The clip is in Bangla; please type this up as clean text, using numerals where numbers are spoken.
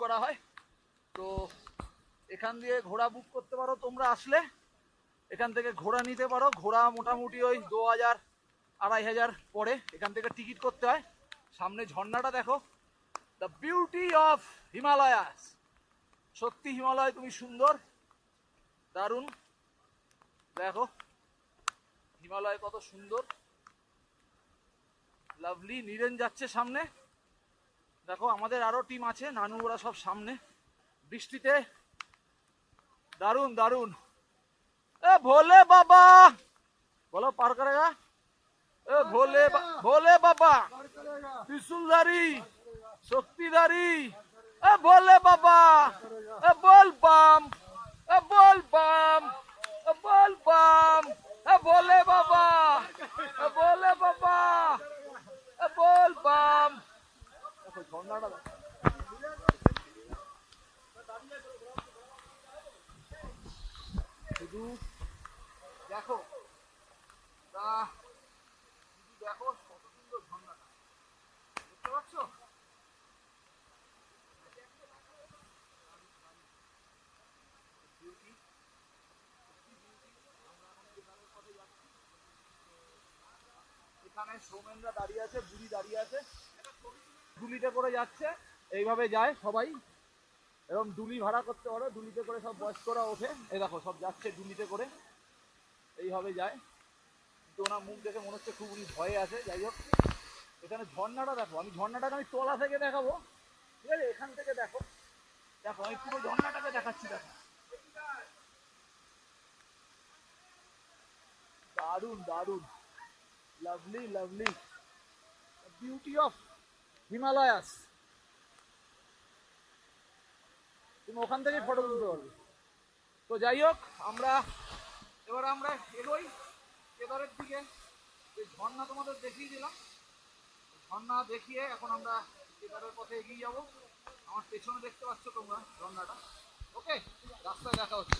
করা হয়। তো এখান দিয়ে ঘোড়া বুক করতে পারো, তোমরা আসলে এখান থেকে ঘোড়া নিতে পারো। ঘোড়া মোটামুটি ওই 2000-2500 পড়ে, এখান থেকে টিকিট করতে হয়। সামনে ঝর্ণাটা দেখো, দ্য বিউটি অফ হিমালয়াস। সত্যি হিমালয় তুমি সুন্দর, দারুণ। দেখো হিমালয় কত সুন্দর, লাভলি। নীরেন যাচ্ছে সামনে, দেখো আমাদের আরো টিম আছে, নানু ওরা সব সামনে বৃষ্টিতে। দারুণ দারুণ। এ ভোলে বাবা বলো, পার করেগা। এ ভোলে বাবা, ত্রিশুলধারী, শক্তিধারী। এ ভোলে বাবা, এ বল বাম, এ বল বাম, এ বল বাম। এ ভোলে বাবা, এ ভোলে বাবা, এ বল বাম। দেখো ঝর্ণাটা দেখো। শুধু দেখো, শুধু দেখো কত সুন্দর ঝর্ণাটা, দেখতে পাচ্ছ? এখানে সৌমেনরা দাঁড়িয়ে আছে, বুড়ি দাঁড়িয়ে আছে, ডুলিতে করে যাচ্ছে। এইভাবে যায় সবাই, এবং ডুলি ভাড়া করতে পারো, ডুলিতে করে সব বয়স্করা ওঠে। এই দেখো সব যাচ্ছে ডুলিতে করে, এইভাবে যায়। কিন্তু ওনার মুখ দেখে মনে হচ্ছে খুব উনি ভয়ে আছে। যাই হোক, এখানে ঝর্ণাটা দেখো, আমি ঝর্ণাটাকে আমি তলা থেকে দেখাবো, ঠিক আছে? এখান থেকে দেখো, দেখো আমি পুরো ঝর্ণাটাকে দেখাচ্ছি। দেখো দারুণ দারুণ, lovely lovely, beauty of Himalayas. তুমি ওখান থেকেই ফটো তুলতে পারবে। তো যাই হোক, এবার আমরা এগোই কেদারের দিকে। যে ঝর্ণা তোমাদের দেখিয়ে দিলাম, ঝর্ণা দেখিয়ে এখন আমরা কেদারের পথে এগিয়ে যাব। আমার পেছনে দেখতে পাচ্ছ তোমরা ঝর্ণাটা। ওকে, রাস্তায় দেখা হচ্ছে।